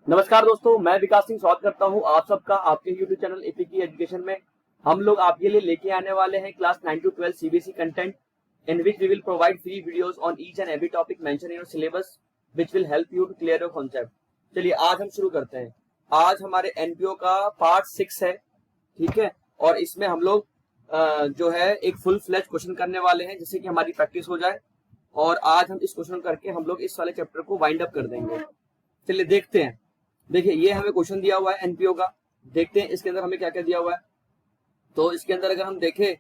नमस्कार दोस्तों, मैं विकास सिंह स्वागत करता हूं आप सबका आपके YouTube चैनल एपी की एजुकेशन में। हम लोग आपके लिए लेके आने वाले हैं class 9 to 12 CBSE content in which we will provide free videos on each and every topic mention in your syllabus which will help you to clear your concept. चलिए आज हम शुरू करते हैं। आज हमारे एनपीओ का पार्ट 6 है, ठीक है। और इसमें हम लोग जो है एक फुल फ्लेज क्वेश्चन करने वाले हैं जिससे कि हमारी प्रैक्टिस हो जाए। और आज हम इस क्वेश्चन करके हम लोग इस वाले चैप्टर को वाइंड अप कर देंगे। चलिए देखते हैं। देखिए ये हमें क्वेश्चन दिया हुआ है एनपीओ का। देखते हैं इसके अंदर हमें क्या क्या दिया हुआ है। तो इसके अंदर अगर हम देखें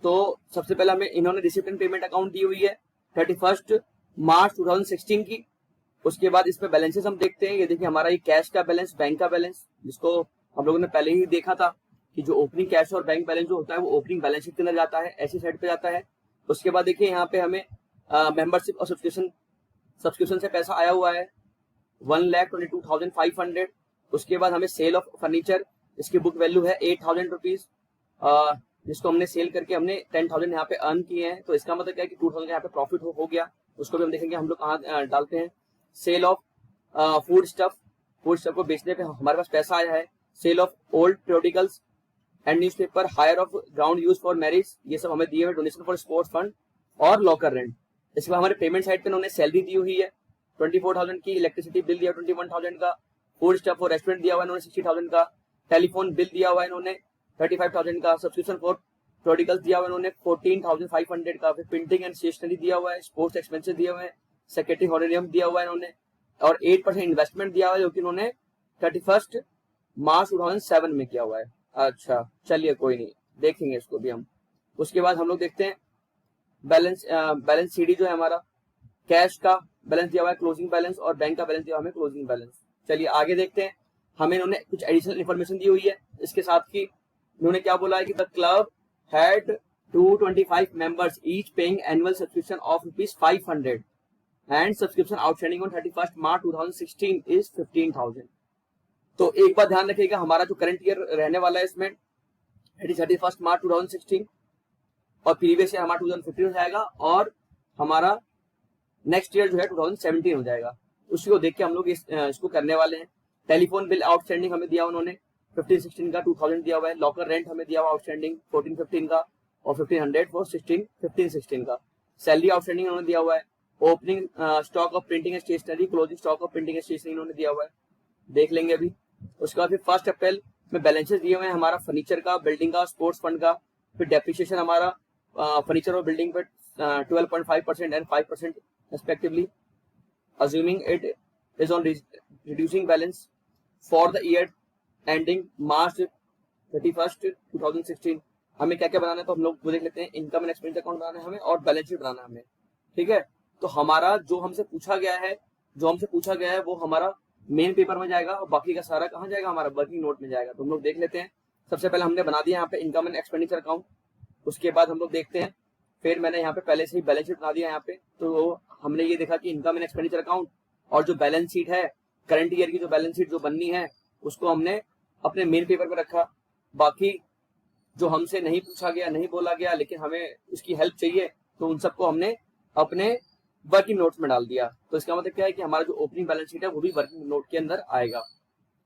तो सबसे पहले हमें इन्होंने रिसिप्ट एंड पेमेंट अकाउंट दी हुई है 31 मार्च 2016 की। उसके बाद इस पे बैलेंसेस हम देखते हैं। ये देखिए हमारा ये कैश का बैलेंस, बैंक का बैलेंस, जिसको हम लोगों ने पहले ही देखा था कि जो ओपनिंग कैश और बैंक बैलेंस जो होता है वो ओपनिंग बैलेंस शीट के अंदर जाता है, ऐसी साइड पे जाता है। उसके बाद देखिए यहाँ पे हमें मेंबरशिप और सब्सक्रिप्शन से पैसा आया हुआ है 1,22,500। उसके बाद हमें सेल ऑफ फर्नीचर, इसकी बुक वैल्यू है 8,000 रुपीज, जिसको हमने सेल करके हमने 10,000 यहाँ पे अर्न किए हैं। तो इसका मतलब क्या है कि 2,000 यहाँ पे प्रॉफिट हो गया। उसको भी हम देखेंगे हम लोग कहाँ डालते हैं। सेल ऑफ फूड स्टफ को बेचने पे हमारे पास पैसा आया है। Sale of old periodicals and newspaper, hire of ground use for marriage, ये सब हमें दिए हुए। डोनेशन फॉर स्पोर्ट्स फंड और लॉकर रेंट। इसके बाद हमारे पेमेंट साइड पे उन्होंने सैलरी दी हुई है 24,000 की, इलेक्ट्रिसिटी बिल दिया 21,000 का, फूड स्टफ और रेस्टोरेंट दिया हुआ है इन्होंने 60,000 का, टेलीफोन बिल दिया हुआ है इन्होंने 35,000 का, सब्सक्रिप्शन फॉर प्रोडिकल्स दिया हुआ है इन्होंने 14,500 का, फिर प्रिंटिंग एंड स्टेशनरी दिया हुआ है, स्पोर्ट्स एक्सपेंसेस दिए हुए हैं, सेक्रेटरी हॉनोरियम दिया हुआ है इन्होंने, और 8% इन्वेस्टमेंट दिया हुआ है जो कि इन्होंने 31 मार्च 2007 में किया हुआ है। अच्छा चलिए कोई नहीं, देखेंगे इसको भी हम। उसके बाद हम लोग देखते हैं बैलेंस सीडी जो है हमारा, कैश का बैलेंस दिया हुआ है क्लोजिंग बैलेंस, और बैंक का बैलेंस दिया हुआ है हमें क्लोजिंग बैलेंस। चलिए आगे देखते हैं। हमें इन्होंने कुछ एडिशनल इन्फॉर्मेशन दी हुई है इसके साथ की। इन्होंने क्या बोला है कि the club had 225 members each paying annual subscription of ₹500 and subscription outstanding on 31 March 2016 is 15,000। तो एक बात ध्यान रखिएगा, हमारा जो करंट ईयर रहने वाला है इसमें 31 मार्च 2016, और प्रीवियस ईयर हमारा 2015 हो जाएगा, और हमारा नेक्स्ट ईयर जो है 2017 हो जाएगा। उसी को देख के हम लोग इसको करने वाले हैं। टेलीफोन बिल आउटस्टैंडिंग हमें दिया उन्होंने 15-16 का 2,000 दिया हुआ है। लॉकर रेंट हमें दिया हुआ आउटस्टैंडिंग 14-15 का, और 1,500 फॉर 15-16 का। सैलरी आउटस्टैंडिंग उन्होंने दिया हुआ है। Opening stock of printing and stationery, closing stock of printing and stationery उन्होंने दिया हुआ है, देख लेंगे अभी। उसके बाद फिर 1 अप्रैल में बैलेंसेस दिए हुए हैं हमारा फर्नीचर का, बिल्डिंग का, स्पोर्ट्स फंड का। फिर डेप्रिसिएशन हमारा फर्नीचर और बिल्डिंग पर 12.5% and 5% respectively, assuming it is on reducing balance for the year ending March 31st 2016। हमें क्या क्या बनाना है तो हम लोग वो देख लेते हैं। इनकम एंड एक्सपेंडिचर अकाउंट बनाना है हमें, और बैलेंस शीट बनाना है हमें, ठीक है। तो हमारा जो हमसे पूछा गया है वो हमारा मेन पेपर में जाएगा, और बाकी का सारा कहाँ जाएगा, हमारा वर्किंग नोट में जाएगा। तो हम लोग देख लेते हैं। सबसे पहले हमने बना दिया यहाँ पे इनकम एंड एक्सपेंडिचर अकाउंट। उसके बाद हम लोग देखते हैं, फिर मैंने यहाँ पे पहले से ही बैलेंस शीट बना दिया यहाँ पे। तो हमने ये देखा कि इनकम एंड एक्सपेंडिचर अकाउंट और जो बैलेंस शीट है करंट ईयर की, जो बैलेंस शीट जो बननी है उसको हमने अपने मेन पेपर पे रखा। बाकी जो हमसे नहीं पूछा गया, नहीं बोला गया, लेकिन हमें उसकी हेल्प चाहिए, तो उन सबको हमने अपने वर्किंग नोट्स में डाल दिया। तो इसका मतलब क्या है कि हमारा जो ओपनिंग बैलेंस शीट है वो भी वर्किंग नोट के अंदर आएगा।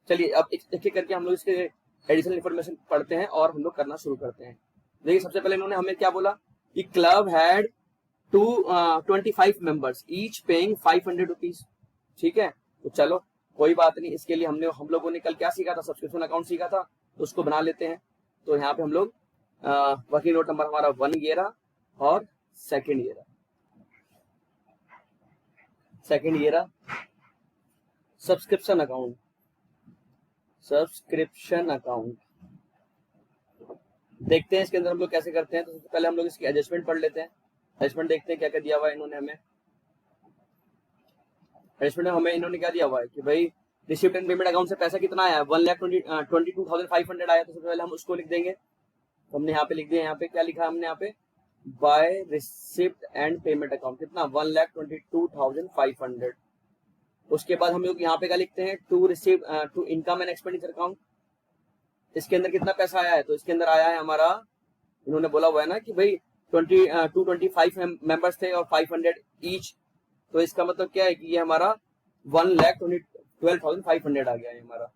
चलिए अब एक एक करके हम लोग इसके एडिशनल इन्फॉर्मेशन पढ़ते हैं और हम लोग करना शुरू करते हैं। देखिए सबसे पहले इन्होंने हमें क्या बोला कि club had 25 members each paying 500 rupees, ठीक है। तो चलो कोई बात नहीं, इसके लिए हम लोगों ने कल क्या सीखा था, सब्सक्रिप्शन अकाउंट सीखा था, तो उसको बना लेते हैं। तो यहाँ पे हम लोग वर्किंग नोट नंबर हमारा 1 ये रहा, और सेकंड ये रहा, सब्सक्रिप्शन अकाउंट। देखते हैं इसके अंदर हम लोग कैसे करते हैं। तो सबसे पहले हम लोग इसकी एडजस्टमेंट पढ़ लेते हैं। एडजस्टमेंट देखते हैं क्या क्या दिया हुआ है इन्होंने हमें। एडजस्टमेंट में हमें इन्होंने क्या दिया हुआ है कि भाई रिसिप्ट एंड पेमेंट अकाउंट से पैसा कितना आया, 1,22,500 आया। तो सबसे पहले हम उसको लिख देंगे। तो हमने यहाँ पे लिख दिया, यहाँ पे क्या लिखा है हमने, यहाँ पे by receipt and payment account कितना 1,22,500। उसके बाद हम लोग यहाँ पे क्या लिखते हैं, to income and expenditure account. इसके अंदर कितना पैसा आया है, तो इसके अंदर आया है हमारा, इन्होंने बोला हुआ है ना कि भाई 225 मेंबर्स थे और 500 ईच। तो इसका मतलब क्या है कि ये हमारा 1,20,000 12,500 आ गया ये हमारा,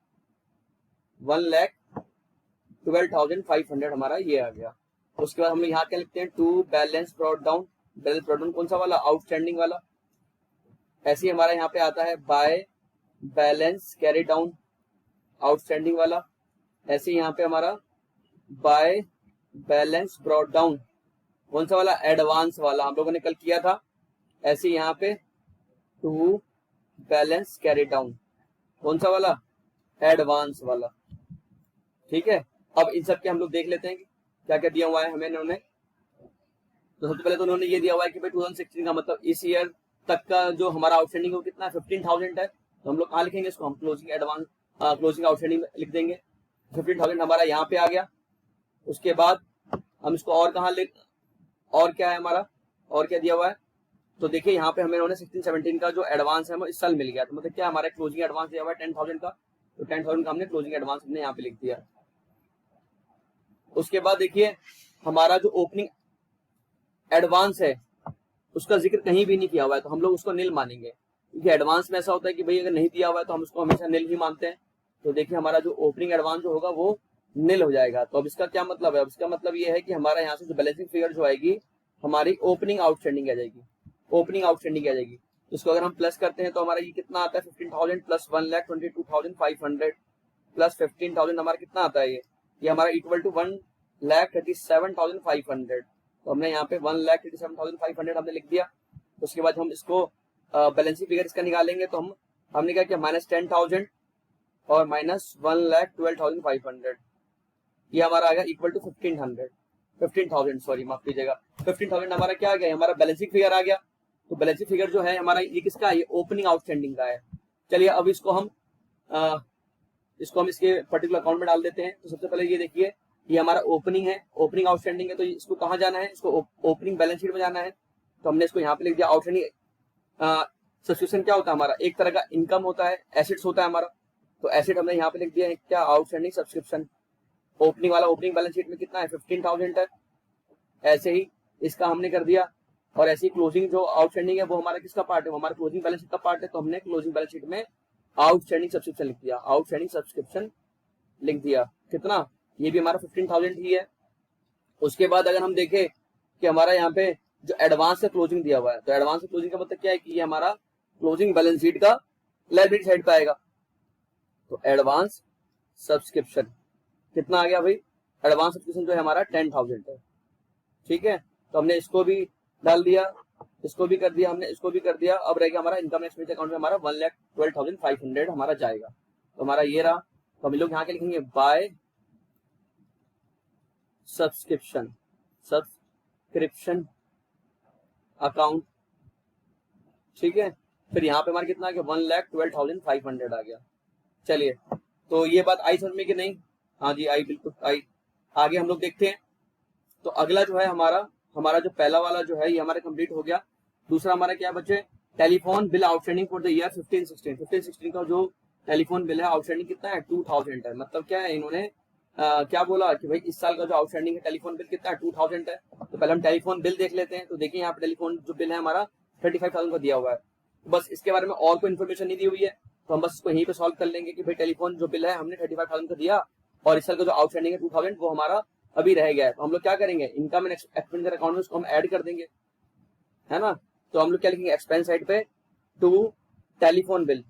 1,12,500 हमारा ये आ गया। उसके बाद हम लोग यहाँ क्या लिखते हैं, to balance brought down. Balance brought down कौन सा वाला, आउटस्टैंडिंग वाला। ऐसे ही हमारा यहाँ पे आता है bye balance carry down, outstanding वाला। ऐसे ही यहाँ पे हमारा बाय बैलेंस ब्रॉट डाउन कौन सा वाला, एडवांस वाला, हम लोगों ने कल किया था। ऐसे ही यहाँ पे टू बैलेंस कैरी डाउन कौन सा वाला, एडवांस वाला। ठीक है, अब इन सब के हम लोग देख लेते हैं कि क्या क्या दिया हुआ है हमें इन्होंने। तो सबसे पहले तो उन्होंने ये दिया हुआ है कि भाई 2016 का मतलब इस ईयर तक का जो हमारा आउटस्टैंडिंग है वो कितना है, 15,000 है। तो हम लोग कहाँ लिखेंगे इसको, हम क्लोजिंग एडवांस क्लोजिंग आउटस्टैंडिंग लिख देंगे। 15,000 हमारा यहाँ पे आ गया। उसके बाद हम इसको और कहाँ लिख, और क्या है हमारा, और क्या दिया हुआ है, तो देखिए यहाँ पे हमें इन्होंने 16-17 का जो एडवांस है वो इस साल मिल गया। तो मतलब क्या हमारा क्लोजिंग एडवांस दिया हुआ है 10,000 का, तो 10,000 का हमने क्लोजिंग एडवांस हमने यहाँ पे लिख दिया। उसके बाद देखिए हमारा जो ओपनिंग एडवांस है उसका जिक्र कहीं भी नहीं किया हुआ है, तो हम लोग उसको नील मानेंगे, क्योंकि एडवांस में ऐसा होता है कि भाई अगर नहीं दिया हुआ है तो हम उसको हमेशा नील ही मानते हैं। तो देखिए हमारा जो ओपनिंग एडवांस जो होगा वो नील हो जाएगा। तो अब इसका क्या मतलब है, अब इसका मतलब ये है कि हमारा यहाँ से जो बैलेंसिंग फिगर जो आएगी हमारी ओपनिंग आउटस्टैंडिंग आ जाएगी, ओपनिंग आउटस्टैंडिंग आ जाएगी। इसको अगर हम प्लस करते हैं तो हमारा ये कितना आता है, 15,000 प्लस 1,22,500 प्लस 15,000 हमारा कितना आता है, ये हमारा इक्वल टू 1,37,500। तो हमने यहाँ पे 1,37,500 हमने लिख दिया। उसके बाद हम इसको बैलेंसिंग फिगर इसका निकालेंगे, तो हमने क्या किया, -10,000 और -1,12,500, ये हमारा आ गया इक्वल टू 15,000 सॉरी माफ कीजिएगा, 15,000 हमारा क्या आ गया, हमारा बैलेंसिंग फिगर आ गया। तो बैलेंसिंग फिगर जो है हमारा ये किसका है, ये ओपनिंग आउटस्टैंडिंग का है। चलिए अब इसको हम इसके पर्टिकुलर अकाउंट में डाल देते हैं। तो सबसे पहले ये देखिए, ये हमारा ओपनिंग है, ओपनिंग आउटस्टैंडिंग है, तो इसको कहाँ जाना है, इसको ओपनिंग बैलेंस शीट में जाना है। तो हमने इसको यहाँ पे लिख दिया। आउटस्टैंडिंग सब्सक्रिप्शन क्या होता है हमारा, एक तरह का इनकम होता है, एसेट्स होता है हमारा। तो एसेट हमने यहाँ पे लिख दिया है क्या, आउटस्टैंडिंग सब्सक्रिप्शन। ओपनिंग वाला ओपनिंग बैलेंस शीट में कितना है, 15,000 है। ऐसे ही इसका हमने कर दिया। और ऐसे ही क्लोजिंग जो आउटस्टैंडिंग है वो हमारा किसका पार्ट है, वो हमारा क्लोजिंग बैलेंस शीट का पार्ट है। तो हमने क्लोजिंग बैलेंस शीट में आउटस्टैंडिंग सब्सक्रिप्शन लिख दिया, आउटस्टैंडिंग सब्सक्रिप्शन लिख दिया। कितना, ये भी हमारा 15,000 ही है। उसके बाद अगर हम देखें कि हमारा यहाँ पे जो एडवांस का क्लोजिंग दिया हुआ है, तो एडवांस का क्लोजिंग का मतलब क्या है कि ये हमारा क्लोजिंग बैलेंस शीट का लायबिलिटी साइड पे आएगा। तो एडवांस सब्सक्रिप्शन कितना आ गया भाई, एडवांस सब्सक्रिप्शन जो है हमारा 10,000 है। ठीक है, तो हमने इसको भी डाल दिया, इसको भी कर दिया हमने, इसको भी कर दिया। अब रहेगा हमारा इनकम एक्सपेंस अकाउंट में हमारा 1,12,500 हमारा जाएगा। तो हमारा ये रहा। तो हम लोग यहाँ के लिखेंगे बाय सब्सक्रिप्शन अकाउंट। ठीक है, फिर यहाँ पे हमारा कितना आ गया, 1,12,500 आ गया। चलिए, तो ये बात आई समझ में कि नहीं, हाँ जी आई, बिल्कुल आई। आगे हम लोग देखते हैं। तो अगला जो है हमारा जो पहला वाला जो है ये हमारा कंप्लीट हो गया। दूसरा हमारा क्या बचे, telephone bill outstanding for the year 15-16 का जो टेलीफोन बिल है आउटस्टैंडिंग कितना है, 2,000 है। मतलब क्या है, इन्होंने क्या बोला कि भाई इस साल का जो आउटस्टैंडिंग है टेलीफोन बिल कितना है, 2,000 है। तो पहले हम टेलीफोन बिल देख लेते हैं। तो देखिए यहाँ पे टेलीफोन जो बिल है हमारा 35,000 का दिया हुआ है। बस इसके बारे में और कोई इन्फॉर्मेशन नहीं दी हुई है, तो हम बस इसको यहीं पे सॉल्व कर लेंगे कि भाई टेलीफोन जो बिल है हमने 35,000 का दिया और इस साल का जो आउटस्टैंडिंग है 2,000 वो हमारा अभी रह गया है। तो हम लोग क्या करेंगे, इनकम एंड एक्सपेंडिचर अकाउंट में उसको हम ऐड कर देंगे, है ना। तो हम लोग क्या लिखेंगे, एक्सपेंस साइड पे to telephone bill,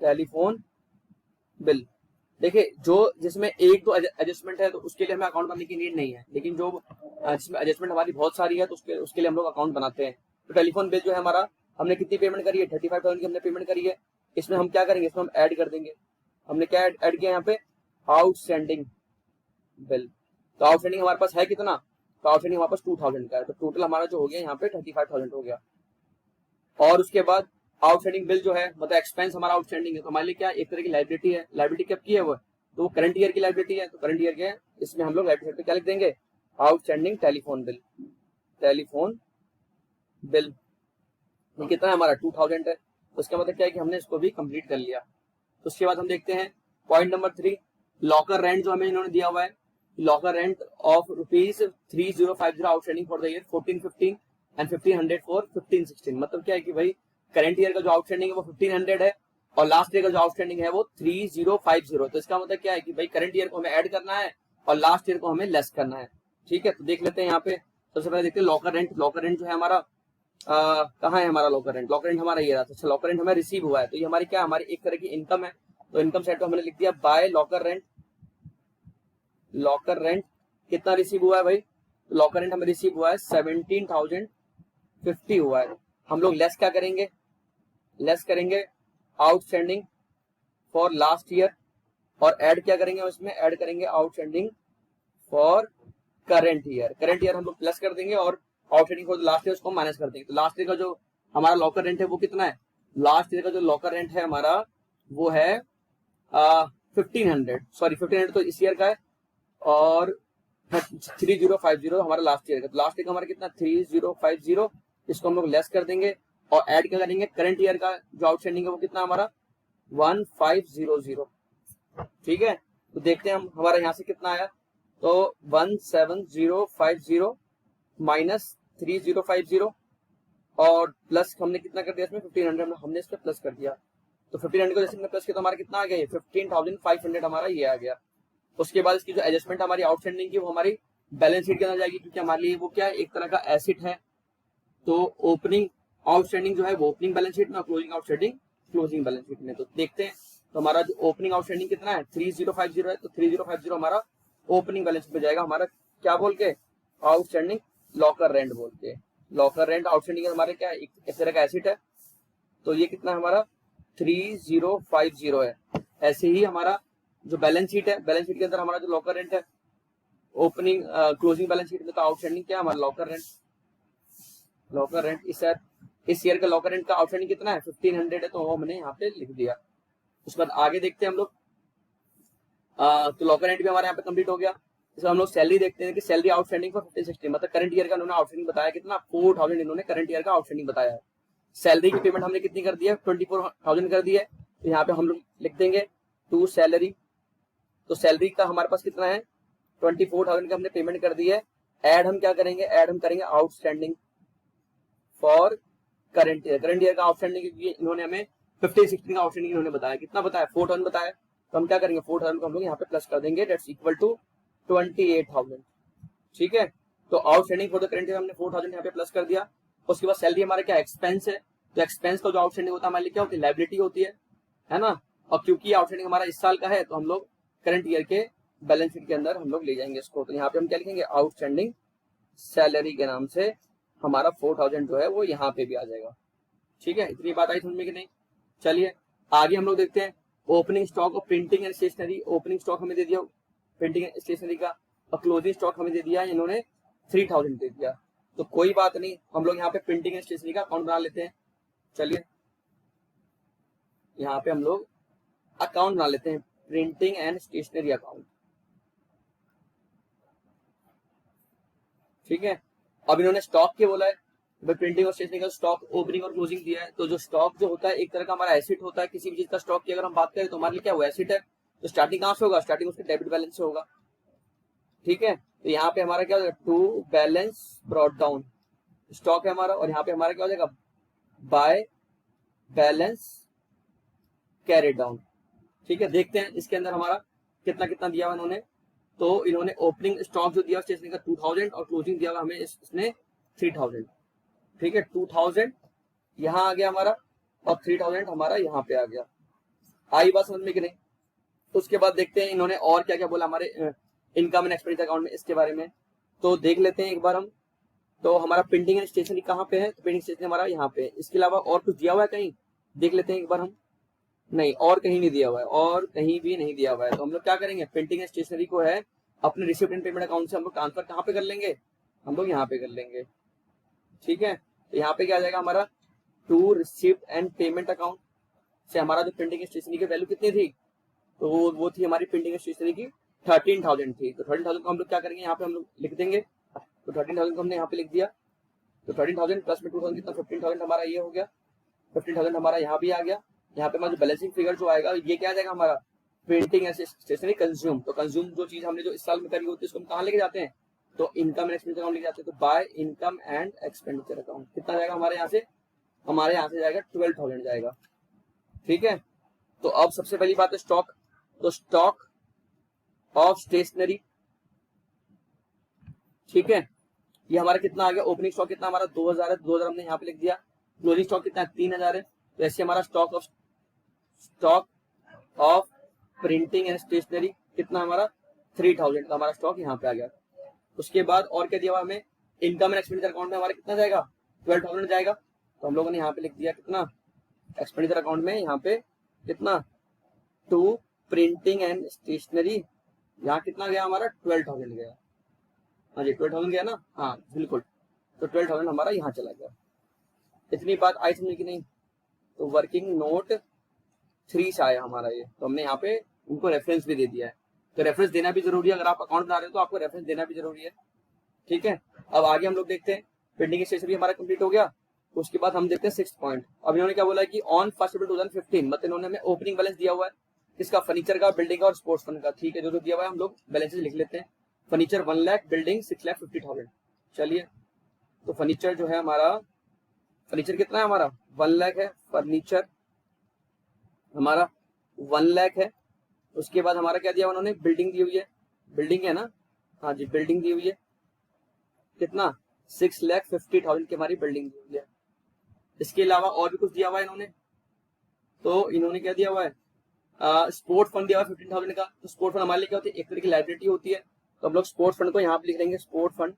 telephone bill. देखिए जो जिसमें एक दो एडजस्टमेंट है तो उसके लिए हमें अकाउंट बनाने की नीड नहीं है, लेकिन जो जिसमें एडजस्टमेंट हमारी बहुत सारी है तो उसके लिए हम लोग अकाउंट बनाते हैं। तो टेलीफोन बिल जो है हमारा, हमने कितनी पेमेंट करी है, 35,000 की हमने पेमेंट करी है। इसमें हम क्या करेंगे, इसमें हम ऐड कर देंगे। हमने क्या ऐड किया यहाँ पे, आउटस्टैंडिंग बिल। तो आउटस्टैंडिंग हमारे पास है कितना, तो आउटस्टैंडिंग हमारे पास 2,000 का है। तो टोटल हमारा जो हो गया यहाँ पे 35,000 हो गया। और उसके बाद आउटस्टैंडिंग बिल जो है मतलब एक्सपेंस हमारा आउटस्टैंडिंग है, तो हमारे लिए क्या एक तरह की लाइबिलिटी है। लाइबिलिटी कब की है वो, तो वो करंट ईयर की लाइबिलिटी है। तो करंट ईयर के इसमें हम लोग लाइबिलिटी क्या लिख देंगे, outstanding telephone bill, telephone bill. ये कितना है हमारा 2,000 है। उसका मतलब क्या है कि हमने इसको भी कंप्लीट कर लिया। उसके बाद हम देखते हैं पॉइंट नंबर 3, लॉकर रेंट जो हमें इन्होंने दिया हुआ है, locker rent of ₹3050 outstanding for the year 14-15 and 1,500 for 15-16। मतलब क्या है कि भाई करंट ईयर का जो आउटस्टैंडिंग है वो 1,500 है और लास्ट ईयर का जो आउटस्टैंडिंग है वो 3050। तो इसका मतलब क्या है कि भाई करंट ईयर को हमें ऐड करना है और लास्ट ईयर को हमें लेस करना है। ठीक है, तो देख लेते हैं यहाँ पे। सबसे पहले देखते हैं लॉकर रेंट। लॉकर रेंट जो है हमारा कहाँ है हमारा लॉकर रेंट? लॉकर रेंट हमारा ये रहा। अच्छा, लॉकर रेंट हमें रिसीव हुआ है, तो ये हमारी क्या, हमारी एक तरह की इनकम है। तो इनकम साइड पे हमने लिख दिया by locker rent. Locker rent कितना रिसीव हुआ है भाई? लॉकर रेंट हमें रिसीव हुआ है 17,050 हुआ है। हम लोग लेस क्या करेंगे? लेस करेंगे आउटस्टैंडिंग फॉर लास्ट ईयर, और ऐड क्या करेंगे उसमें? ऐड करेंगे outstanding for current year. Current year हम लोग प्लस कर देंगे और आउटस्टैंडिंग फॉर लास्ट ईयर उसको माइनस कर देंगे। तो लास्ट ईयर का जो हमारा लॉकर रेंट है वो कितना है? लास्ट ईयर का जो लॉकर रेंट है हमारा वो है 1500, सॉरी 1500 तो इस ईयर का है, और 3050 हमारा लास्ट ईयर का। तो लास्ट ईयर का हमारा कितना? 3050। इसको हम लोग लेस कर देंगे और ऐड क्या करेंगे? करंट ईयर का जो आउटस्टैंडिंग है वो कितना हमारा? 1500। ठीक है, तो देखते हैं हम हमारा यहाँ से कितना आया। तो 17050 माइनस 3050 और प्लस हमने कितना कर दिया इसमें? 1500 हमने इसमें प्लस कर दिया। तो 1500 को जैसे हमने प्लस किया तो हमारा कितना आ गया? 15,500 हमारा ये आ गया। उसके बाद इसकी जो एडजस्टमेंट हमारी आउटस्टैंडिंग की वो हमारी बैलेंस शीट के अंदर जाएगी, क्योंकि हमारे लिए वो क्या है, एक तरह का एसेट है। तो ओपनिंग आउटस्टैंडिंग जो है वो ओपनिंग बैलेंस शीट में, closing outstanding closing balance sheet में। तो देखते हैं, तो हमारा जो ओपनिंग आउटस्टैंडिंग कितना है? 3050 है। तो 3050 हमारा ओपनिंग बैलेंस शीट में जाएगा। हमारा क्या बोल के? आउटस्टैंडिंग लॉकर रेंट बोल के। लॉकर रेंट आउटस्टैंडिंग हमारे क्या है, एक तरह का एसेट है। तो ये कितना हमारा? 3050 है। ऐसे ही हमारा जो बैलेंस शीट है, बैलेंस शीट के अंदर हमारा जो लॉकर रेंट है ओपनिंग क्लोजिंग बैलेंस शीट में, तो आउटस्टैंडिंग क्या है हमारा? Locker rent. लॉकर रेंट इस ईयर का लॉकर रेंट का आउटस्टैंडिंग कितना है? 1500 है, तो वो हमने यहाँ पे लिख दिया। उसके बाद आगे देखते हैं हम लोग। तो लॉकर रेंट भी हमारे यहाँ पे कंप्लीट हो गया। इसमें हम लोग सैलरी देखते हैं कि सैलरी आउटस्टैंडिंग फॉर 1560, मतलब करंट ईयर का उन्होंने आउटस्टैंडिंग बताया कितना? 4000 इन्होंने करंट ईयर का आउटस्टैंडिंग बताया है। सैलरी की पेमेंट हमने कितनी कर दी है? 24,000 कर दी है। तो यहाँ पे हम लोग लिख देंगे टू सैलरी। तो सैलरी का हमारे पास कितना है? 24,000 का हमने पेमेंट कर दी है। ऐड हम क्या करेंगे? ऐड हम करेंगे outstanding for current year. Current year का आउटस्टैंडिंग इन्होंने हमें 1560 का आउटस्टैंडिंग इन्होंने बताया, कितना बताया? 4000 बताया। तो हम क्या करेंगे? 4000 को हम लोग यहाँ पे प्लस कर देंगे, दैट्स इक्वल टू 28,000। ठीक है, तो outstanding for the current year हमने 4000 यहाँ पे प्लस कर दिया। उसके बाद सैलरी हमारा क्या? एक्सपेंस है। तो एक्सपेंस का जो आउटस्टैंडिंग होता है हमारे लिए क्या होती है? लायबिलिटी होती है ना। और क्योंकि आउटस्टैंडिंग हमारा इस साल का है, तो हम लोग करंट ईयर के बैलेंस शीट के अंदर हम लोग ले जाएंगे इसको। तो यहाँ पे हम क्या लिखेंगे? आउटस्टैंडिंग सैलरी के नाम से हमारा 4000 जो है वो यहाँ पे भी आ जाएगा। ठीक है, इतनी बात आई समझ में कि नहीं? चलिए आगे हम लोग देखते हैं। Opening stock of printing and stationery. Opening stock हमें दे दिया प्रिंटिंग एंड स्टेशनरी का, और क्लोजिंग स्टॉक हमें दे दिया इन्होंने 3000 दे दिया। तो कोई बात नहीं, हम लोग यहाँ पे प्रिंटिंग एंड स्टेशनरी का अकाउंट बना लेते हैं। चलिए यहाँ पे हम लोग अकाउंट बना लेते हैं, प्रिंटिंग एंड स्टेशनरी अकाउंट। ठीक है, अब इन्होंने स्टॉक के बोला है, भाई प्रिंटिंग और स्टेशनरी का स्टॉक ओपनिंग और क्लोजिंग दिया है। तो जो स्टॉक जो होता है एक तरह का हमारा एसेट होता है। किसी भी चीज का स्टॉक की अगर हम बात करें तो हमारे लिए क्या वो एसेट है। तो स्टार्टिंग कहाँ से होगा? स्टार्टिंग उसके डेबिट बैलेंस से होगा। ठीक है, तो यहाँ पे हमारा क्या हो जाएगा? To balance brought down stock है हमारा, और यहाँ पे हमारा क्या हो जाएगा? By balance carry down. ठीक है, देखते हैं इसके अंदर हमारा कितना कितना दिया हुआ इन्होंने। तो इन्होंने ओपनिंग स्टॉक जो दिया स्टेशनरी का 2000 और क्लोजिंग दिया हुआ हमें इसने 3000। ठीक है, 2000 यहाँ आ गया हमारा और 3000 हमारा यहाँ पे आ गया। आई बात समझ में कि नहीं? उसके बाद देखते हैं इन्होंने और क्या क्या बोला हमारे इनकम एंड एक्सपेंडिचर अकाउंट में, इसके बारे में तो देख लेते हैं एक बार हम। तो हमारा प्रिंटिंग एंड स्टेशनरी कहाँ पे है? तो प्रिंटिंग स्टेशनरी हमारा यहाँ पे है। इसके अलावा और कुछ दिया हुआ है कहीं? देख लेते हैं एक बार हम। नहीं, और कहीं नहीं दिया हुआ है, और कहीं भी नहीं दिया हुआ है। तो हम लोग क्या करेंगे? प्रिंटिंग एंड स्टेशनरी को है अपने रिसिप्ट एंड पेमेंट अकाउंट से हम लोग ट्रांसफर कहाँ पे कर लेंगे? हम लोग यहाँ पे कर लेंगे। ठीक है, तो यहाँ पे क्या आ जाएगा हमारा? To receipt and payment account से हमारा जो प्रिंटिंग एंड स्टेशनरी की वैल्यू कितनी थी? तो वो थी हमारी प्रिंटिंग एंड स्टेशनरी की 13,000 थी। तो 13,000 को हम लोग क्या करेंगे? यहाँ पे हम लोग लिख देंगे। तो 13,000 को हमने यहाँ पे लिख दिया। तो 13,000 प्लस में 2000 कितना? 15,000 हमारा ये हो गया। 15,000 हमारा यहाँ भी आ गया। यहाँ पे हमारा जो बैलेंसिंग फिगर जो आएगा ये क्या आ जाएगा हमारा? Printing and stationery consume. तो कंज्यूम जो चीज हमने जो इस साल में करी होती है उसको हम कहाँ लेके जाते हैं? तो इनकम एंड एक्सपेंडिचर अकाउंट लेके जाते हैं। तो by income and expenditure account कितना जाएगा हमारे यहाँ से? हमारे यहाँ से जाएगा 12,000 जाएगा। ठीक है, तो अब सबसे पहली बात है स्टॉक, तो स्टॉक ऑफ स्टेशनरी, ठीक है, ये हमारा कितना आ गया, ओपनिंग स्टॉक कितना हमारा 2000 है, 2000 हमने यहाँ पे लिख दिया, क्लोजिंग स्टॉक कितना है 3000 है, तो ऐसे हमारा stock of printing and stationery कितना हमारा 3000 का हमारा स्टॉक यहाँ पे आ गया। उसके बाद और क्या दिया हुआ हमें, इनकम एंड एक्सपेंडिचर अकाउंट में हमारा कितना जाएगा 12,000 जाएगा, तो हम लोगों ने यहाँ पे लिख दिया कितना, एक्सपेंडिचर अकाउंट में यहाँ पे कितना, टू प्रिंटिंग एंड स्टेशनरी, यहाँ कितना गया हमारा 12,000 गया, हाँ जी 12,000 गया ना, हाँ बिल्कुल, तो 12,000 हमारा यहाँ चला गया। इतनी बात आई समझ की नहीं, तो वर्किंग नोट 3 से आया हमारा ये, तो हमने यहाँ पे उनको रेफरेंस भी दे दिया है, तो रेफरेंस देना भी जरूरी है, अगर आप अकाउंट बना रहे हो तो आपको रेफरेंस देना भी जरूरी है, ठीक है। अब आगे हम लोग देखते हैं, पेंडिंग स्टेशनरी हमारा कंप्लीट हो गया। उसके बाद हम देखते हैं 6th पॉइंट। अब इन्होंने क्या बोला कि ऑन 1 अप्रैल 2015 मतलब इन्होंने हमें ओपनिंग बैलेंस दिया हुआ है, किसका, फर्नीचर का, बिल्डिंग का और स्पोर्ट्स फंड का, ठीक है, जो जो दिया हुआ है हम लोग बैलेंसेस लिख लेते हैं। फर्नीचर 1 लाख, बिल्डिंग 6,50,000, चलिए, तो फर्नीचर जो है हमारा, फर्नीचर कितना है हमारा 1 लाख है, फर्नीचर हमारा 1 लाख है। उसके बाद हमारा क्या दिया उन्होंने, बिल्डिंग दी हुई है, बिल्डिंग है ना, हाँ जी बिल्डिंग दी हुई है, कितना 6,50,000 की हमारी बिल्डिंग दी हुई है। इसके अलावा और भी कुछ दिया हुआ है इन्होंने, तो इन्होंने क्या दिया हुआ है, स्पोर्ट फंड दिया हुआ है 15,000 का। तो स्पोर्ट फंड हमारे लिए क्या होती है, एक तरह की लाइबिलिटी होती है, तो हम लोग स्पोर्ट फंड को यहाँ पे लिख देंगे, स्पोर्ट फंड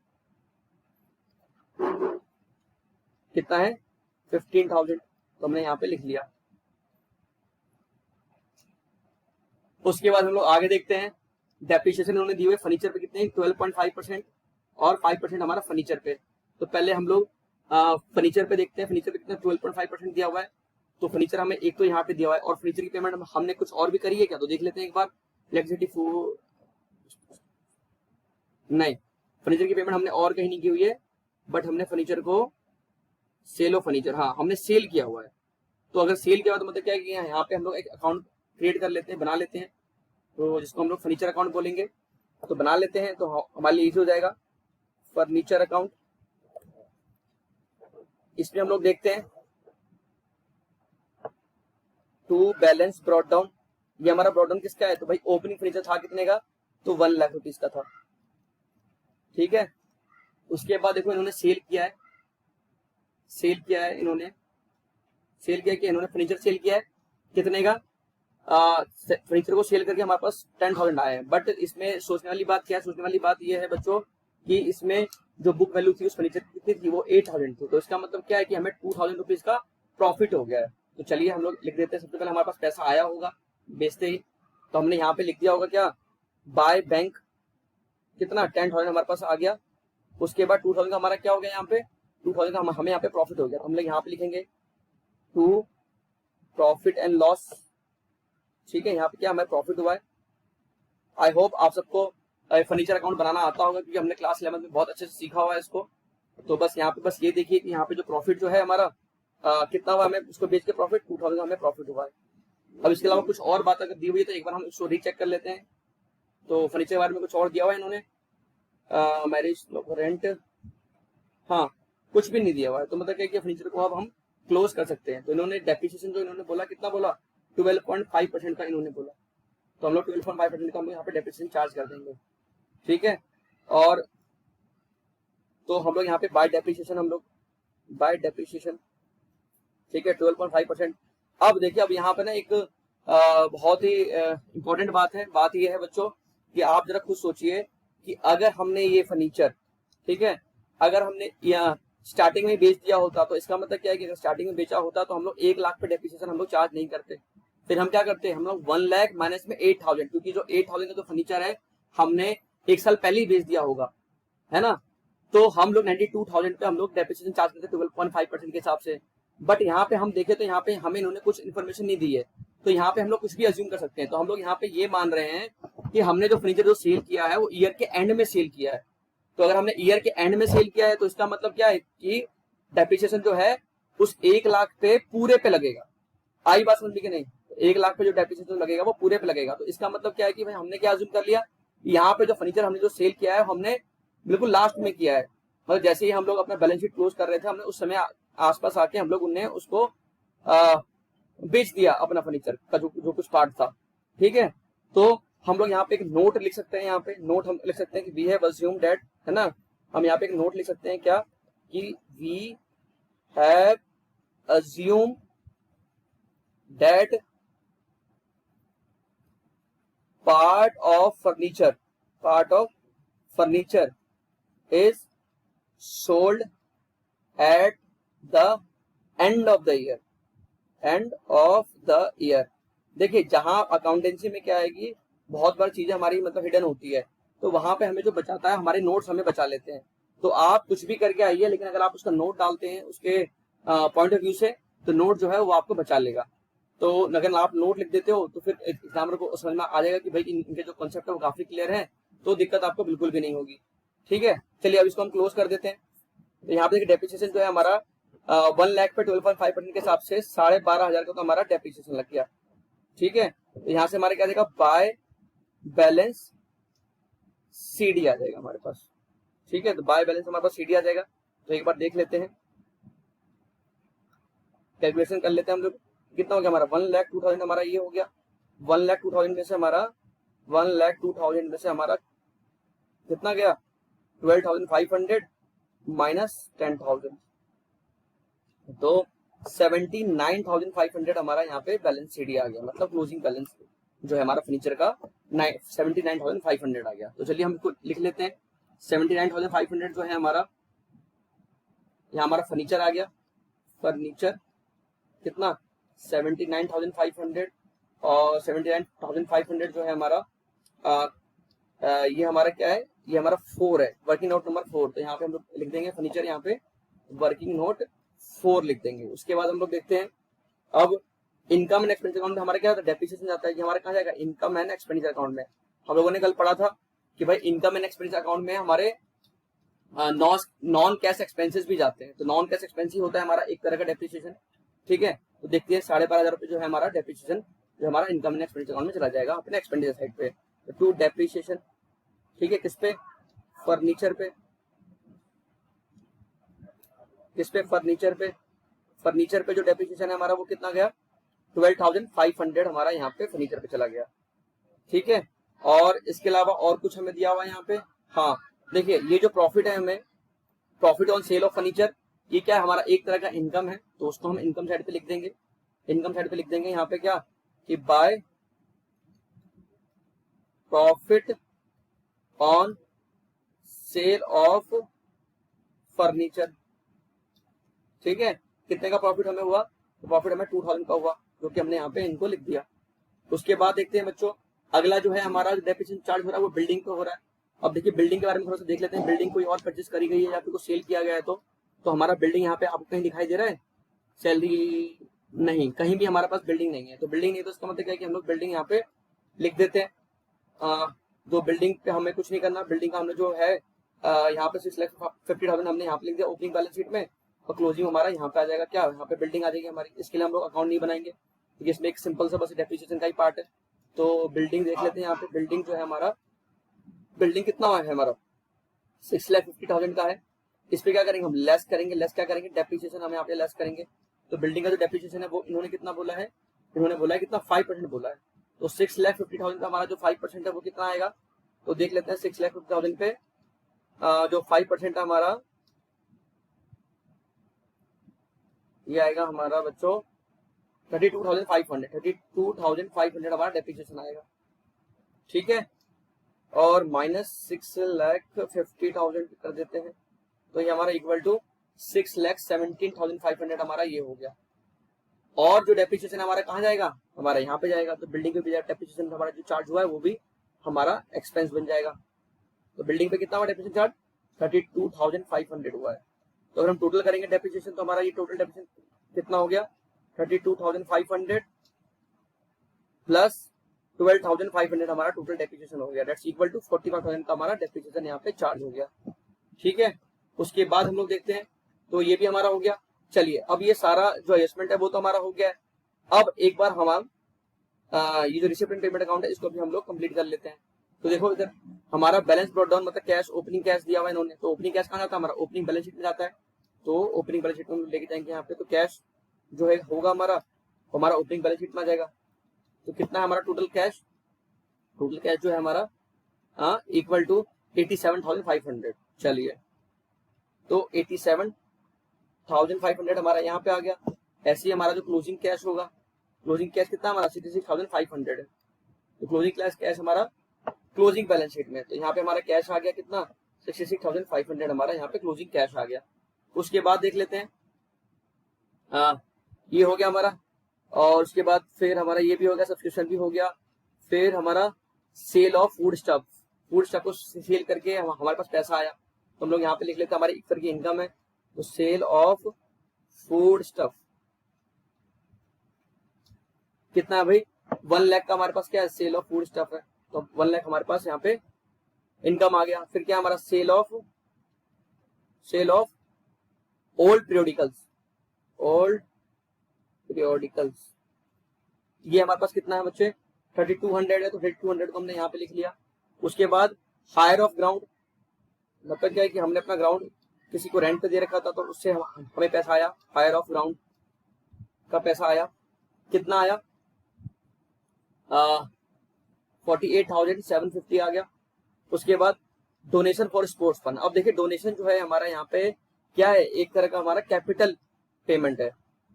कितना है 15,000, तो हमने यहाँ पे लिख लिया। उसके बाद हम लोग आगे देखते हैं, डेप्रिसिएशन उन्होंने दी हुई है फर्नीचर पे कितने 12.5% और 5% हमारा फर्नीचर पे। तो पहले हम लोग फर्नीचर पे देखते हैं, फर्नीचर पे कितना 12.5% दिया हुआ है, तो फर्नीचर हमें एक तो यहाँ पे दिया हुआ है, और फर्नीचर की पेमेंट हमने कुछ और भी करी है क्या, तो देख लेते हैं एक बार। इलेक्ट्रिसिटी नहीं, फर्नीचर की पेमेंट हमने और कहीं नहीं की हुई है, बट हमने फर्नीचर को सेल ऑफ फर्नीचर, हाँ हमने सेल किया हुआ है। तो अगर सेल किया हुआ तो मतलब क्या है कि यहाँ पे हम लोग एक अकाउंट क्रिएट कर लेते हैं, बना लेते हैं, तो जिसको हम लोग फर्नीचर अकाउंट बोलेंगे, तो बना लेते हैं, तो हमारे लिए इजी हो जाएगा फर्नीचर अकाउंट। इसमें हम लोग देखते हैं टू बैलेंस ब्रॉट डाउन, ये हमारा ब्रॉट डाउन किसका है, तो भाई ओपनिंग फर्नीचर था कितने का, तो 1 लाख रुपीज का था, ठीक है। उसके बाद देखो इन्होंने सेल किया है, सेल किया है इन्होंने, सेल किया कि इन्होंने फर्नीचर सेल किया है कितने का, फर्नीचर को सेल करके हमारे पास 10,000 आए हैं। बट इसमें सोचने वाली बात क्या है, सोचने वाली बात यह है बच्चों कि इसमें जो बुक वैल्यू थी उस फर्नीचर की कितनी थी, वो 8,000 थी, तो इसका मतलब क्या है कि हमें 2,000 रुपीज का प्रॉफिट हो गया है। तो चलिए हम लोग लिख देते हैं, सबसे पहले हमारे पास पैसा आया होगा बेचते ही, तो हमने यहाँ पे लिख दिया होगा क्या, बाय बैंक कितना 10,000 हमारे पास आ गया। उसके बाद 2,000 का हमारा क्या हो गया, यहाँ पे 2,000 का हमें यहाँ पे प्रॉफिट हो गया, तो हम लोग यहाँ पे लिखेंगे टू प्रॉफिट एंड लॉस, ठीक है, यहाँ पे क्या हमें प्रॉफिट हुआ है। आई होप आप सबको फर्नीचर अकाउंट बनाना आता होगा, क्योंकि हमने क्लास 11 में बहुत अच्छे से सीखा हुआ है इसको। तो बस यहाँ पे बस ये देखिए कि यहाँ पे जो प्रॉफिट जो है हमारा कितना हुआ, हमें उसको बेच के प्रॉफिट 2,000 हमें प्रॉफिट हुआ है। अब इसके अलावा कुछ और बात अगर दी हुई है तो एक बार हम उसको रीचेक कर लेते हैं। तो फर्नीचर के बारे में कुछ और दिया हुआ है इन्होंने, मैरिज रेंट, हाँ कुछ भी नहीं दिया हुआ है, तो मतलब क्या कि फर्नीचर को अब हम क्लोज कर सकते हैं। तो इन्होंने डेप्रिसिएशन जो इन्होंने बोला कितना बोला, 12.5% का इन्होंने बोला, तो हम लोग 12.5% का हम यहाँ पे डेप्रिसिएशन चार्ज कर देंगे, ठीक है। और तो हम लोग यहाँ पे बाय डेप्रिसिएशन, हम लोग बाय डेप्रिसिएशन, ठीक है 12.5%। अब देखिए, अब यहाँ पे ना एक बहुत ही इंपॉर्टेंट बात है, बात ये है बच्चों कि आप जरा खुद सोचिए कि अगर हमने ये फर्नीचर, ठीक है, अगर हमने स्टार्टिंग में बेच दिया होता, तो इसका मतलब क्या है कि अगर स्टार्टिंग में बेचा होता तो हम लोग 1 लाख पे डेप्रिसिएशन हम लोग चार्ज नहीं करते, फिर हम क्या करते हैं, हम लोग 1 लाख माइनस में 8,000, क्योंकि जो 8,000 का जो फर्नीचर है हमने 1 साल पहले ही बेच दिया होगा, है ना, तो हम लोग 92,000 पे हम लोग डेप्रिसिएशन चार्ज करते 12.5% के हिसाब से। बट यहाँ पे हम देखें तो यहाँ पे हमें इन्होंने कुछ इन्फॉर्मेशन नहीं दी है, तो यहाँ पे हम लोग कुछ भी अज्यूम कर सकते हैं। तो हम लोग यहाँ पे ये मान रहे हैं कि हमने जो फर्नीचर जो सेल किया है वो ईयर के एंड में सेल किया है। तो अगर हमने ईयर के एंड में सेल किया है तो इसका मतलब क्या है कि डेप्रिसिएशन जो है उस 1 लाख पे पूरे पे लगेगा। आई बात समझ कि नहीं, 1 लाख पे जो डेप्रिसिएशन लगेगा वो पूरे पे लगेगा। तो इसका मतलब क्या है कि भाई हमने क्या अज्यूम कर लिया, यहाँ पे जो फर्नीचर हमने जो सेल किया है हमने बिल्कुल लास्ट में किया है, मतलब जैसे ही हम लोग अपना बैलेंस शीट क्लोज कर रहे थे हमने उस समय आसपास आके हम लोग उन्हें उसको बेच दिया अपना फर्नीचर का जो कुछ पार्ट था, ठीक है। तो हम लोग यहाँ पे एक नोट लिख सकते हैं, यहाँ पे नोट हम लिख सकते हैं कि वी हैव अज्यूम्ड दैट, है ना, हम यहाँ पे एक नोट लिख सकते हैं क्या, कि we have assumed that part of furniture is sold at the end of the year. देखिए जहां अकाउंटेंसी में क्या आएगी, बहुत बार चीजें हमारी मतलब हिडन होती है, तो वहां पे हमें जो बचाता है, हमारे नोट्स हमें बचा लेते हैं। तो आप कुछ भी करके आइए, लेकिन अगर आप उसका नोट डालते हैं उसके पॉइंट ऑफ व्यू से, तो नोट जो है वो आपको बचा लेगा। तो अगर आप नोट लिख देते हो तो फिर एग्जामिनर को समझ में आ जाएगा कि भाई इनके जो कॉन्सेप्ट है वो काफी क्लियर है, तो दिक्कत आपको बिल्कुल भी नहीं होगी, ठीक है। चलिए अब इसको हम क्लोज कर देते हैं। तो यहाँ पे डेप्रिसिएशन जो है हमारा 1 लाख पे 12.5% के हिसाब से 12,500 का तो हमारा डेप्रिसिएशन लग गया, ठीक है। तो यहाँ से हमारे क्या देगा, बाय बैलेंस सीडी आ जाएगा हमारे पास, ठीक है। तो बाय बैलेंस हमारे पास सीडी आ जाएगा। तो एक बार देख लेते हैं, कैलकुलेशन कर लेते हैं हम लोग, कितना हो गया हमारा 1,02,000 हमारा ये हो गया। 1,02,000 में से हमारा 1,02,000 में से हमारा कितना गया, 12,500 माइनस 10,000, तो 79,500 हमारा यहाँ पे बैलेंस सीडी आ गया, मतलब क्लोजिंग बैलेंस जो है हमारा फर्नीचर का 79,500 आ गया। तो चलिए हम इसको लिख लेते हैं। 79,500 जो है हमारा, यहाँ हमारा फर्नीचर आ गया, फर्नीचर कितना 79,500, और 79,500 जो है हमारा ये हमारा क्या है, ये हमारा 4 है, वर्किंग नोट नंबर 4। तो यहाँ पे हम लोग लिख देंगे फर्नीचर, यहाँ पे वर्किंग नोट 4 लिख देंगे। उसके बाद हम लोग देखते हैं अब इनकम एंड एक्सपेंडिचर अकाउंट में हमारा क्या होता है, डेप्रिसिएशन जाता है, कि हमारा कहाँ जाएगा, इनकम एंड एक्सपेंडिचर अकाउंट में। हम लोगों ने कल पढ़ा था कि भाई इनकम एंड एक्सपेंडिचर अकाउंट में हमारे नॉन कैश एक्सपेंसेस भी जाते हैं। तो नॉन कैश एक्सपेंस ही होता है हमारा एक तरह का डेप्रिसिएशन, ठीक है। तो देखते हैं 12,500 रुपए जो है हमारा डेप्रिसिएशन जो हमारा इनकम एंड एक्सपेंडिचर अकाउंट में चला जाएगा अपने एक्सपेंडिचर साइड पे। तो टू डेप्रिसिएशन, ठीक है, किस पे, फर्नीचर पे, किस पे, फर्नीचर पे। फर्नीचर पे जो डेप्रिसिएशन है हमारा वो कितना गया, 12,500 हमारा यहाँ पे फर्नीचर पे चला गया, ठीक है। और इसके अलावा और कुछ हमें दिया हुआ है यहाँ पे, हाँ देखिए ये जो प्रॉफिट है, हमें profit on sale of furniture, ये क्या है, हमारा एक तरह का इनकम है। तो उसको हम इनकम साइड पे लिख देंगे, इनकम साइड पे लिख देंगे यहाँ पे क्या, कि by profit on sale of furniture, ठीक है। कितने का प्रॉफिट हमें हुआ, तो प्रॉफिट हमें 2,000 का हुआ, जो कि हमने यहाँ पे इनको लिख दिया। उसके बाद देखते हैं बच्चों, अगला जो है हमारा डेप्रिसिएशन चार्ज हो रहा है वो बिल्डिंग पे हो रहा है। अब देखिए बिल्डिंग के बारे में थोड़ा सा देख लेते हैं, बिल्डिंग कोई और परचेज करी गई है या फिर को सेल किया गया है, तो हमारा बिल्डिंग यहाँ पे आपको कहीं दिखाई दे रहा है, सैलरी नहीं, कहीं भी हमारे पास बिल्डिंग नहीं है। तो बिल्डिंग नहीं, तो इसका मतलब क्या है कि हम लोग बिल्डिंग यहाँ पे लिख देते हैं। जो बिल्डिंग पे हमें कुछ नहीं करना, बिल्डिंग का हमने जो है यहाँ पे 6,50,000 हमने यहाँ पे लिख दिया ओपनिंग बैलेंस शीट में, और क्लोजिंग हमारा यहाँ पे आ जाएगा क्या, यहाँ पे बिल्डिंग आ जाएगी हमारी। इसके लिए हम लोग अकाउंट नहीं बनाएंगे क्योंकि इसमें एक सिंपल सा बस डेप्रिसिएशन का ही पार्ट है। तो बिल्डिंग देख लेते हैं, यहाँ पे बिल्डिंग जो है हमारा, बिल्डिंग कितना है हमारा 6,50,000 का है। इस पे क्या करेंगे, हम लेस करेंगे, लेस क्या करेंगे, डेप्रिसिएशन हम यहाँ पे लेस करेंगे। तो बिल्डिंग का जो डेप्रिसिएशन है वो इन्होंने कितना बोला है, इन्होंने बोला है कितना 5% बोला है। तो 6,50,000 का हमारा जो 5% है वो कितना आएगा, तो देख लेते हैं 6,50,000 पे जो 5% है हमारा, ये आएगा हमारा बच्चों 32,500 हमारा डेप्रिसिएशन आएगा, ठीक है। और माइनस 6,50,000 कर देते हैं, तो ये हमारा इक्वल टू 6,17,500 हमारा ये हो गया। और जो डेप्रिसिएशन हमारा कहाँ जाएगा, हमारा यहाँ पे जाएगा। तो बिल्डिंग पे भी डेप्रिसिएशन हमारा जो चार्ज हुआ है वो भी हमारा एक्सपेंस बन जाएगा। तो बिल्डिंग पे कितना हुआ डेप्रिसिएशन चार्ज, 32,500 हुआ है। तो अगर हम टोटल करेंगे डेप्रिसिएशन, तो हमारा ये टोटल डेप्रिसिएशन कितना हो गया, 32,500 प्लस 12,500 हमारा टोटल डेप्रिसिएशन हो गया। दैट्स इक्वल टू 45,000 का हमारा डेप्रिसिएशन यहाँ पे चार्ज हो गया, ठीक है। उसके बाद हम लोग देखते हैं, तो ये भी हमारा हो गया। चलिए अब ये सारा जो एडजस्टमेंट है वो तो हमारा हो गया है। अब एक बार हम ये जो रिसिप्ट एंड पेमेंट अकाउंट है इसको भी हम लोग कंप्लीट कर लेते हैं। तो देखो इधर हमारा बैलेंस ब्रॉट डाउन, मतलब कैश, ओपनिंग कैश दिया हुआ है इन्होंने। तो ओपनिंग कैश कहाँ जाता है, हमारा ओपनिंग बैलेंस शीट में जाता है। तो ओपनिंग बैलेंस शीट में लेके जाएंगे यहाँ पे। तो कैश जो है होगा हमारा तो हमारा ओपनिंग बैलेंस शीट में आ जाएगा। तो कितना है हमारा टोटल कैश जो है हमारा इक्वल टू 87,500। चलिए, तो 87,500 हमारा यहाँ पे आ गया। ऐसे ही हमारा जो क्लोजिंग कैश होगा, क्लोजिंग कैश कितना हमारा 66,500 है। तो क्लोजिंग कैश हमारा क्लोजिंग बैलेंस शीट में, तो यहाँ पे हमारा कैश आ गया कितना 66,500 हमारा यहाँ पे क्लोजिंग कैश आ गया। उसके बाद देख लेते हैं, ये हो गया हमारा, और उसके बाद फिर हमारा ये भी हो गया, सब्सक्रिप्शन भी हो गया। फिर हमारा सेल ऑफ फूड स्टफ को सेल करके हमारे पास पैसा आया, तो हम लोग यहाँ पे लिख लेते हैं हमारी एक तरह की इनकम है। तो सेल ऑफ फूड स्टफ कितना है भाई 1 लाख का हमारे पास क्या है, सेल ऑफ फूड स्टफ है, तो 1 लाख हमारे पास यहाँ पे इनकम आ गया। फिर क्या हमारा सेल ऑफ ओल्ड periodicals, ये हमारे पास कितना है बच्चे 3200 है, तो 3200 को हमने यहाँ पे लिख लिया। उसके बाद हायर ऑफ ग्राउंड, मतलब क्या है कि हमने अपना ग्राउंड किसी को रेंट पे दे रखा था, तो उससे हमें पैसा आया, हायर ऑफ ग्राउंड का पैसा आया। कितना आया 48,750 आ गया। उसके बाद डोनेशन फॉर स्पोर्ट्स फंड। अब देखिए डोनेशन जो है हमारा यहाँ पे क्या है, एक तरह का हमारा कैपिटल पेमेंट है।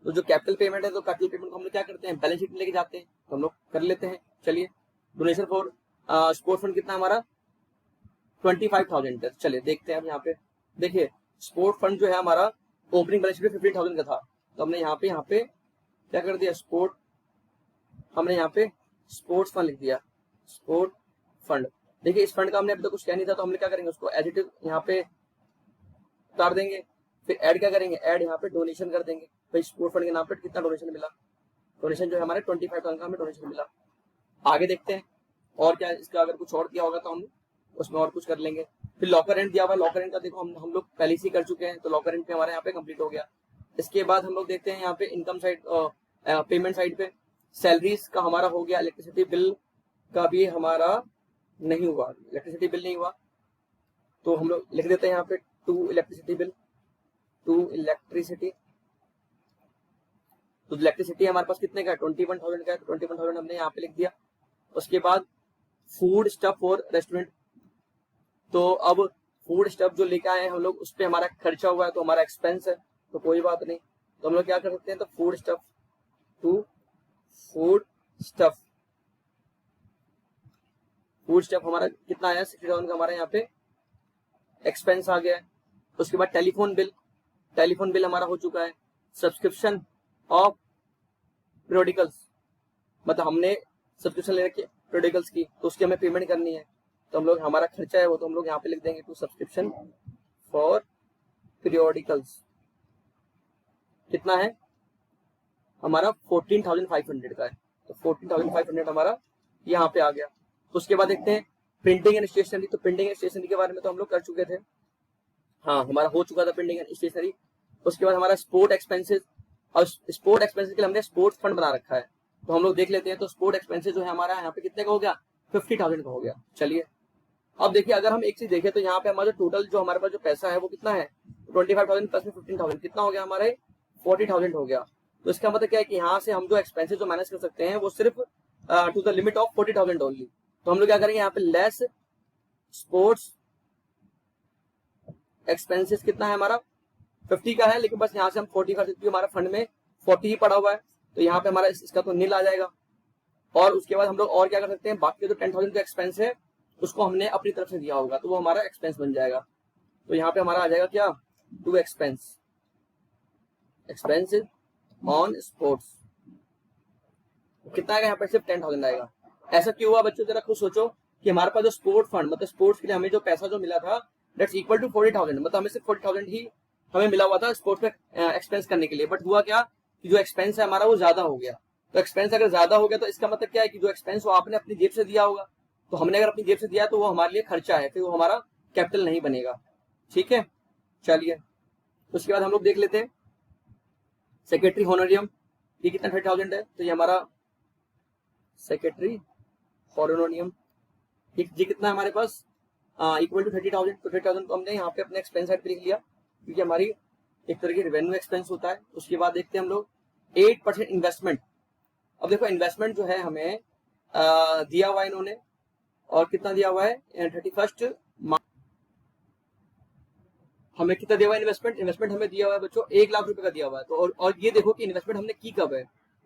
तो जो कैपिटल पेमेंट है, तो कैपिटल पेमेंट को हम लोग क्या करते हैं, बैलेंस शीट में लेके जाते हैं, तो हम लोग कर लेते हैं। चलिए, डोनेशन फॉर स्पोर्ट्स फंड कितना हमारा 25,000 है। चलिए देखते हैं। अब यहाँ पे देखिए स्पोर्ट्स फंड जो है हमारा ओपनिंग बैलेंस शीट में 15,000 का था, तो हमने यहाँ पे क्या कर दिया, हमने यहाँ पे स्पोर्ट्स फंड लिख दिया, स्पोर्ट फंड। देखिए इस फंड का हमने अभी तक कुछ क्या नहीं था, तो हमने क्या करेंगे, उसको एज इट इज यहाँ पे उतार देंगे। फिर ऐड क्या करेंगे, ऐड यहाँ पे डोनेशन कर देंगे। भाई स्पोर्ट फंड के नाम पे कितना डोनेशन मिला, डोनेशन जो है हमारे 25,000 का हमें डोनेशन मिला। आगे देखते हैं और क्या इसका, अगर कुछ और दिया होगा तो हम उसमें और कुछ कर लेंगे। फिर लॉकर रेंट दिया हुआ, लॉकर रेंट का देखो हम लोग पहले से कर चुके हैं, तो लॉकर रेंट पे हमारे यहाँ पे कंप्लीट हो गया। इसके बाद हम लोग देखते हैं यहाँ पे इनकम साइड, पेमेंट साइड पे सैलरीज का हमारा हो गया। इलेक्ट्रिसिटी बिल का भी हमारा नहीं हुआ, इलेक्ट्रिसिटी बिल नहीं हुआ, तो हम लोग लिख देते हैं यहाँ पे to electricity bill, to electricity. तो इलेक्ट्रिसिटी हमारे पास कितने का है 21,000 का है, तो 21,000 हमने यहाँ पे लिख दिया। उसके बाद फूड स्टफ फॉर रेस्टोरेंट, तो अब फूड स्टफ जो लेके आए हैं हम लोग, उस पर हमारा खर्चा हुआ है, तो हमारा एक्सपेंस है, तो कोई बात नहीं। तो हम लोग क्या कर सकते हैं, तो food stuff to food stuff हमारा कितना आया 60,000 का हमारा यहाँ पे एक्सपेंस आ गया है। उसके बाद टेलीफोन बिल हमारा हो चुका है। सब्सक्रिप्शन ऑफ पीरियोडिकल्स, मतलब हमने सब्सक्रिप्शन ले रखी है पीरियोडिकल्स की, तो उसकी हमें पेमेंट करनी है, तो हम लोग हमारा खर्चा है वो, तो हम लोग यहाँ पे लिख देंगे टू सब्सक्रिप्शन फॉर पीरियोडिकल्स। कितना है हमारा 14,500 का है, तो 14,500 हमारा यहाँ पे आ गया। उसके बाद देखते हैं प्रिंटिंग एंड स्टेशनरी, तो प्रिंटिंग एंड स्टेशनरी के बारे में तो हम लोग कर चुके थे, हाँ हमारा हो चुका था प्रिंटिंग एंड स्टेशनरी। उसके बाद हमारा स्पोर्ट एक्सपेंसेस, और स्पोर्ट एक्सपेंसेस के लिए हमने स्पोर्ट्स फंड बना रखा है, तो हम लोग देख लेते हैं। तो स्पोर्ट एक्सपेंसेस जो है हमारा यहाँ पे कितने का हो गया 50,000 का हो गया। चलिए अब देखिए, अगर हम एक चीज देखें तो यहाँ पे हमारा टोटल जो हमारे पास जो पैसा है वो कितना है 25,000 प्लस में 15,000 कितना हो गया हमारे 40,000 हो गया। तो इसका मतलब क्या है कि यहाँ से हम जो एक्सपेंसेस जो मैनेज कर सकते हैं वो सिर्फ to the limit of 40,000 only. तो हम लोग क्या करेंगे, यहाँ पे लेस स्पोर्ट्स एक्सपेंसेस कितना है हमारा 50 का है, लेकिन बस यहाँ से हम 40 कर सकते हैं, हमारा फंड में 40 ही पड़ा हुआ है, तो यहाँ पे हमारा इसका तो नील आ जाएगा। और उसके बाद हम लोग और क्या कर सकते हैं, बाकी जो 10,000 का एक्सपेंस है उसको हमने अपनी तरफ से दिया होगा, तो वो हमारा एक्सपेंस बन जाएगा। तो यहाँ पे हमारा आ जाएगा क्या टू एक्सपेंसेस ऑन स्पोर्ट्स, कितना आएगा यहाँ पे सिर्फ 10,000 आएगा। ऐसा क्यों हुआ बच्चों, जरा खुद सोचो कि हमारे पास जो स्पोर्ट फंड मतलब स्पोर्ट्स के लिए हमें जो पैसा जो मिला था दैट्स इक्वल टू 40,000, मतलब हमें सिर्फ 40,000 ही हमें मिला हुआ था स्पोर्ट्स पे एक्सपेंस करने के लिए। बट हुआ क्या कि जो एक्सपेंस है हमारा वो ज्यादा हो गया। तो एक्सपेंस अगर ज्यादा हो गया तो इसका मतलब क्या है कि जो एक्सपेंस वो आपने अपनी जेब से दिया होगा, तो हमने अगर अपनी जेब से दिया तो वो हमारे लिए खर्चा है, फिर वो हमारा कैपिटल नहीं बनेगा। ठीक है, चलिए उसके बाद हम लोग देख लेते हैं सेक्रेटरी होनोरियम, ये कितना 30,000 है, तो ये हमारा सेक्रेटरी होनोरियम ये कितना है हमारे पास इक्वल टू 30,000। तो 30,000 को हमने यहाँ पे अपने एक्सपेंस साइड पे लिख लिया, क्योंकि हमारी एक तरह की रेवेन्यू एक्सपेंस होता है। उसके बाद देखते हैं हम लोग 8% इन्वेस्टमेंट, अब देखो इन्वेस्टमेंट जो है हमें दिया हुआ है इन्होंने, और कितना दिया हुआ है 31 हमें कितना दिया हुआ है इन्वेस्टमेंट, इन्वेस्टमेंट हमें दिया हुआ है बच्चों 1 लाख रुपए का दिया हुआ है। तो और ये देखो कि इन्वेस्टमेंट हमने की कब है,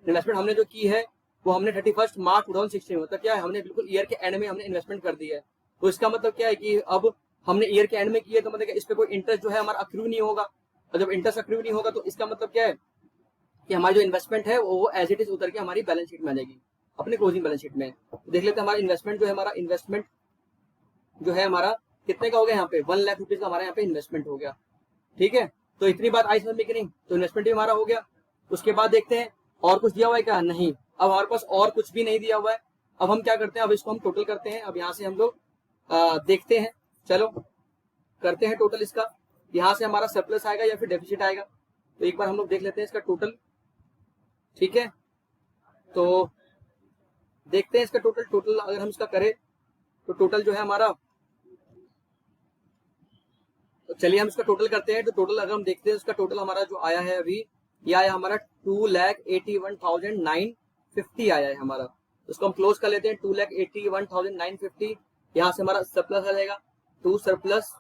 इन्वेस्टमेंट हमने जो की है वो हमने 31 मार्च 2016 मतलब क्या है, हमने बिल्कुल ईयर के एंड में हमने इन्वेस्टमेंट कर दी है। तो इसका मतलब क्या है कि अब हमने ईयर के एंड में किया तो मतलब इस पे कोई इंटरेस्ट जो है हमारा अक्रू नहीं होगा, और जब इंटरेस्ट अक्रू नहीं होगा तो इसका मतलब क्या है कि हमारी जो इन्वेस्टमेंट है वो एज इट इज उतर के हमारी बैलेंस शीट में आ जाएगी, अपने क्लोजिंग बैलेंस शीट में। देख लेते हैं हमारा इन्वेस्टमेंट जो है, हमारा इन्वेस्टमेंट जो है हमारा कितने का हो गया यहाँ पे 1 लाख रुपीज का हमारा यहाँ पे इन्वेस्टमेंट हो गया। ठीक है, तो इतनी बात आई समझ में कि नहीं, तो इन्वेस्टमेंट भी हमारा हो गया। उसके बाद देखते हैं और कुछ दिया हुआ है क्या, नहीं, अब हमारे पास और कुछ भी नहीं दिया हुआ है। अब हम क्या करते हैं, अब इसको हम टोटल करते हैं। अब यहाँ से हम लोग देखते हैं, चलो करते हैं टोटल इसका, यहाँ से हमारा सरप्लस आएगा या फिर डेफिसिट आएगा, तो एक बार हम लोग देख लेते हैं इसका टोटल। ठीक है, तो देखते हैं इसका टोटल अगर हम इसका करें तो टोटल जो है हमारा, तो चलिए हम इसका टोटल करते हैं। तो टोटल अगर हम देखते हैं इसका टोटल हमारा जो आया है अभी, ये आया हमारा 2,81,950 आया है हमारा। तो इसको हम क्लोज कर लेते हैं 2,81,950। यहाँ से हमारा सरप्लस आ जाएगा, टू सरप्लस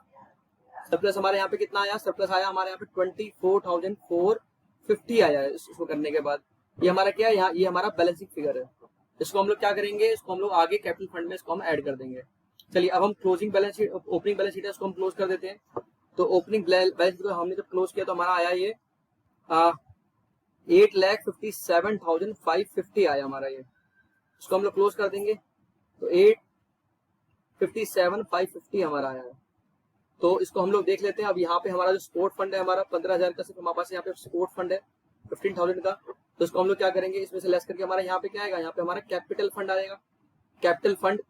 हमारे यहाँ पे कितना आया, सरप्लस आया हमारे यहाँ पे 24,450 आया है। इसको करने के बाद ये हमारा क्या है, यहाँ ये हमारा बैलेंसिंग फिगर है। इसको हम लोग क्या करेंगे, इसको हम लोग आगे कैपिटल फंड में इसको हम ऐड कर देंगे। चलिए अब हम closing balance sheet, opening balance sheet है, इसको हम क्लोज कर देते हैं। तो ओपनिंग बैलेंस शीट को हमने जब क्लोज किया तो हमारा आया ये 8,57,550 आया हमारा ये। इसको हम लोग क्लोज कर देंगे तो 8,57,550 हमारा आया है। तो इसको हम लोग देख लेते हैं। अब यहाँ पे हमारा जो सपोर्ट फंड है हमारा 15,000 का, सिर्फ हमारे पास यहाँ पे सपोर्ट फंड है 15,000 का। तो इसको हम लोग क्या करेंगे, इसमें से लेस करके हमारा यहाँ पे क्या आएगा, यहाँ पे हमारा कैपिटल फंड आएगा। कैपिटल फंड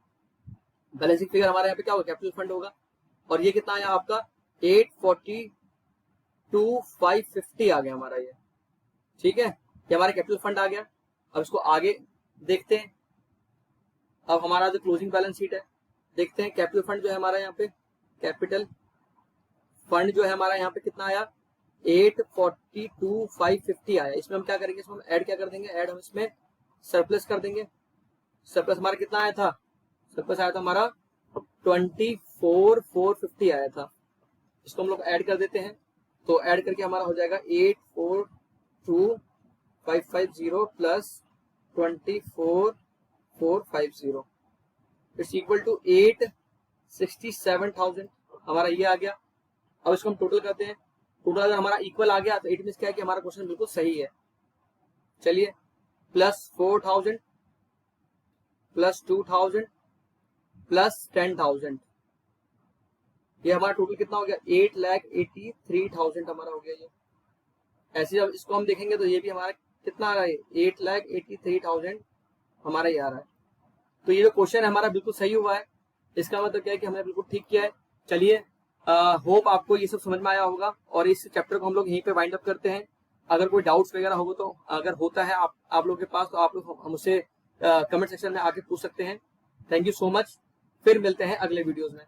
बैलेंसिंग फिगर हमारे यहाँ पे क्या होगा, कैपिटल फंड होगा। और ये कितना आया आपका 842,550 आ गया हमारा ये। ठीक है, ये हमारा कैपिटल फंड आ गया। अब इसको आगे देखते हैं। अब हमारा जो क्लोजिंग बैलेंस शीट है देखते हैं। कैपिटल फंड जो है हमारा यहाँ पे, कैपिटल फंड जो है हमारा यहाँ पे कितना आया 842,550 आया। इसमें हम क्या करेंगे, इसमें हम ऐड क्या कर देंगे, ऐड हम इसमें सरप्लस कर देंगे। सरप्लस हमारा कितना आया था, सरप्लस आया था हमारा 24,450 आया था। इसको हम लोग ऐड कर देते हैं। तो ऐड करके हमारा हो जाएगा 842,550 प्लस 24,450 इट्स इक्वल टू 867,000 हमारा ये आ गया। अब इसको हम टोटल करते हैं। टोटल अगर हमारा इक्वल आ गया तो इट मींस क्या है कि हमारा क्वेश्चन बिल्कुल सही है। चलिए प्लस 4,000 प्लस 2,000 प्लस 10,000, ये हमारा टोटल कितना हो गया 8,83,000 हमारा हो गया ये। ऐसे जब इसको हम देखेंगे तो ये भी हमारा कितना आ रहा है 8,83,000 हमारा ये आ रहा है। तो ये जो क्वेश्चन है हमारा बिल्कुल सही हुआ है। इसका मतलब क्या है कि हमने बिल्कुल ठीक किया है। चलिए होप आपको ये सब समझ में आया होगा, और इस चैप्टर को हम लोग यहीं पे वाइंड अप करते हैं। अगर कोई डाउट्स वगैरह होगा तो अगर होता है आप लोगों के पास तो आप लोग हमसे कमेंट सेक्शन में आके पूछ सकते हैं। थैंक यू सो मच, फिर मिलते हैं अगले वीडियोज में।